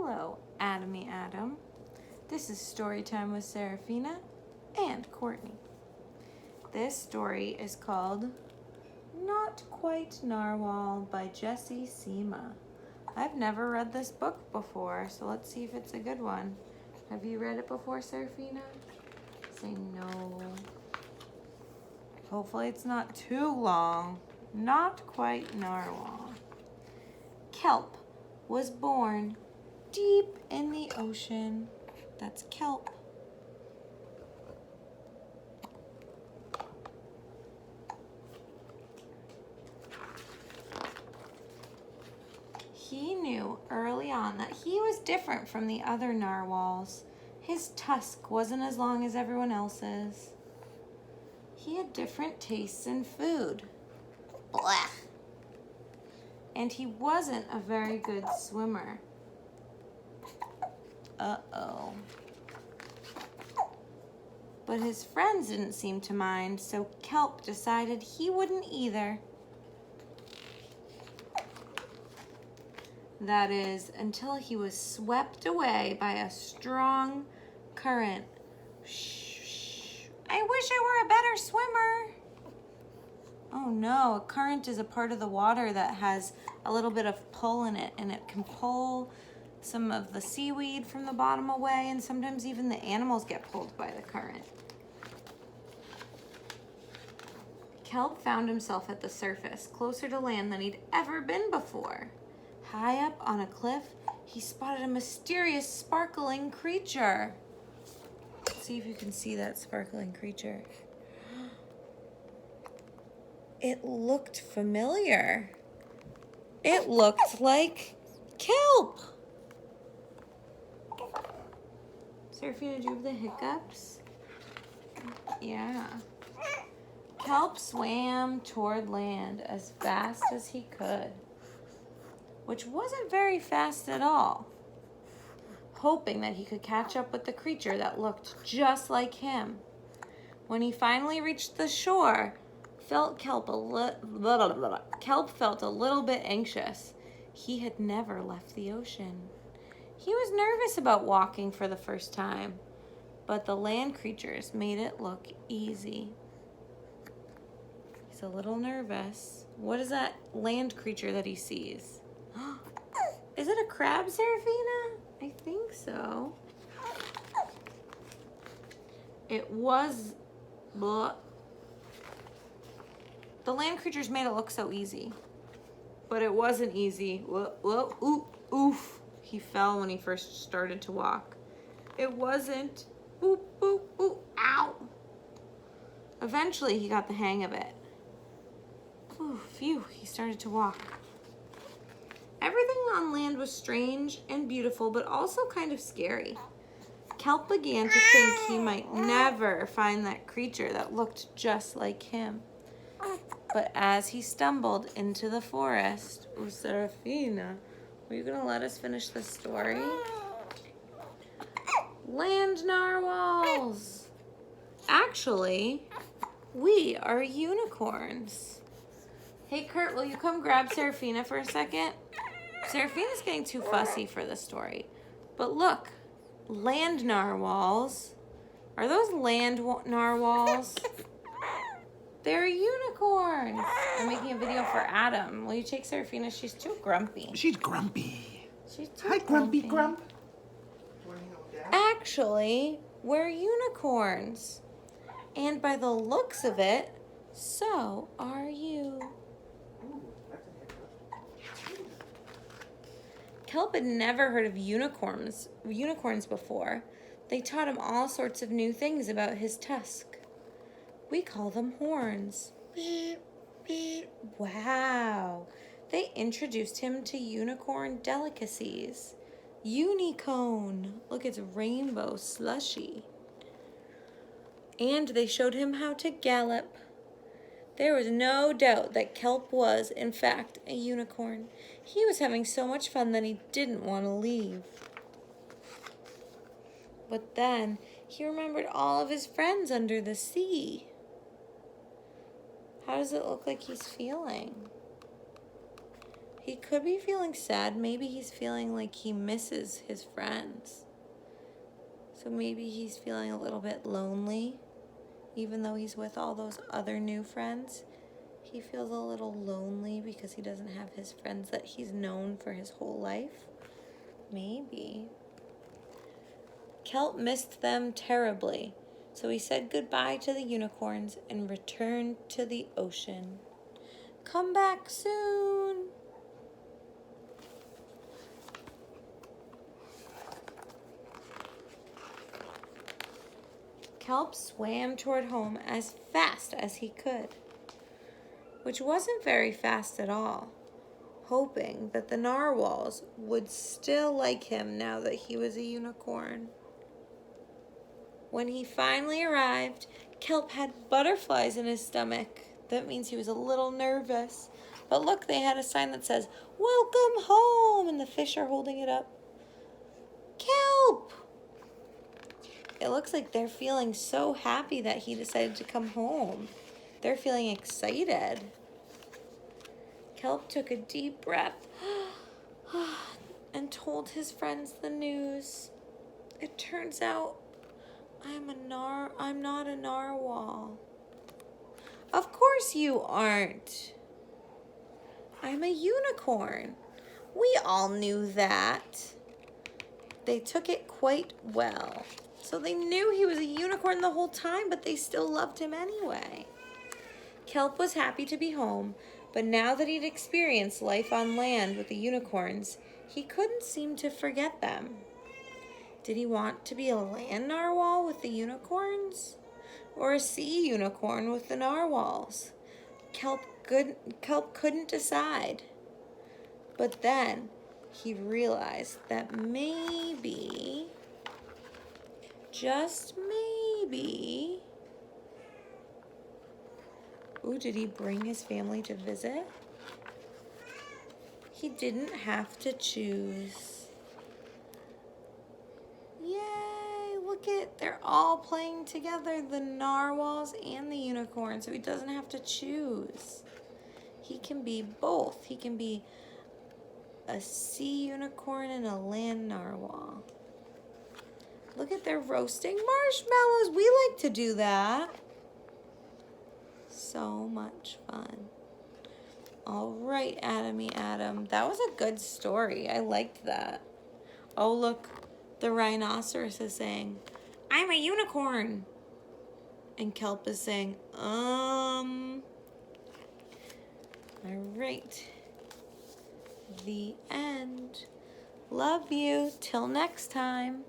Hello, Atomy Adam. This is Storytime with Serafina and Courtney. This story is called Not Quite Narwhal by Jessie Seema. I've never read this book before, so let's see if it's a good one. Have you read it before, Serafina? Say no. Hopefully it's not too long. Not Quite Narwhal. Kelp was born deep in the ocean. That's kelp. He knew early on that he was different from the other narwhals. His tusk wasn't as long as everyone else's. He had different tastes in food. Blah. And he wasn't a very good swimmer. Uh-oh. But his friends didn't seem to mind, so Kelp decided he wouldn't either. That is, until he was swept away by a strong current. Shh. I wish I were a better swimmer. Oh no, a current is a part of the water that has a little bit of pull in it, and it can pull some of the seaweed from the bottom away, and sometimes even the animals get pulled by the current. Kelp found himself at the surface, closer to land than he'd ever been before. High up on a cliff, he spotted a mysterious sparkling creature. Let's see if you can see that sparkling creature. It looked familiar. It looked like kelp. Serafina, do you have the hiccups? Yeah. Kelp swam toward land as fast as he could, which wasn't very fast at all, hoping that he could catch up with the creature that looked just like him. When he finally reached the shore, Kelp felt a little bit anxious. He had never left the ocean. He was nervous about walking for the first time, but the land creatures made it look easy. He's a little nervous. What is that land creature that he sees? Is it a crab, Serafina? I think so. It was... Blah. The land creatures made it look so easy. But it wasn't easy. Whoa, whoa, ooh, oof. He fell when he first started to walk. It wasn't. Boop, boop, boop, ow. Eventually, he got the hang of it. Ooh, phew, he started to walk. Everything on land was strange and beautiful, but also kind of scary. Kelp began to think he might never find that creature that looked just like him. But as he stumbled into the forest, oh, Serafina, are you going to let us finish the story? Land narwhals! Actually, we are unicorns. Hey, Kurt, will you come grab Serafina for a second? Serafina's getting too fussy for this story. But look, land narwhals. Are those land narwhals? They're unicorns. I'm making a video for Adam. Will you take Serafina? She's too grumpy. She's grumpy. She's too Hi, Grumpy grumpy. Grump. Actually, we're unicorns. And by the looks of it, so are you. Kelp had never heard of unicorns before. They taught him all sorts of new things about his tusk. We call them horns. Wow. They introduced him to unicorn delicacies. Unicone. Look, it's rainbow slushy. And they showed him how to gallop. There was no doubt that Kelp was, in fact, a unicorn. He was having so much fun that he didn't want to leave. But then he remembered all of his friends under the sea. How does it look like he's feeling? He could be feeling sad. Maybe he's feeling like he misses his friends. So maybe he's feeling a little bit lonely, even though he's with all those other new friends. He feels a little lonely because he doesn't have his friends that he's known for his whole life. Maybe. Kelp missed them terribly, so he said goodbye to the unicorns and returned to the ocean. Come back soon. Kelp swam toward home as fast as he could, which wasn't very fast at all, hoping that the narwhals would still like him now that he was a unicorn. When he finally arrived, Kelp had butterflies in his stomach. That means he was a little nervous. But look, they had a sign that says, "Welcome home," and the fish are holding it up. Kelp! It looks like they're feeling so happy that he decided to come home. They're feeling excited. Kelp took a deep breath and told his friends the news. It turns out I'm not a narwhal. Of course you aren't. I'm a unicorn. We all knew that. They took it quite well. So they knew he was a unicorn the whole time, but they still loved him anyway. Kelp was happy to be home, but now that he'd experienced life on land with the unicorns, he couldn't seem to forget them. Did he want to be a land narwhal with the unicorns? Or a sea unicorn with the narwhals? Kelp couldn't decide. But then he realized that maybe, just maybe... Ooh, did he bring his family to visit? He didn't have to choose. Yay, look it, they're all playing together, the narwhals and the unicorn, so he doesn't have to choose. He can be both. He can be a sea unicorn and a land narwhal. Look at, they're roasting marshmallows. We like to do that. So much fun. All right, Atomy Adam. That was a good story. I liked that. Oh, look. The rhinoceros is saying, "I'm a unicorn." And Kelp is saying, All right. The end. Love you. Till next time.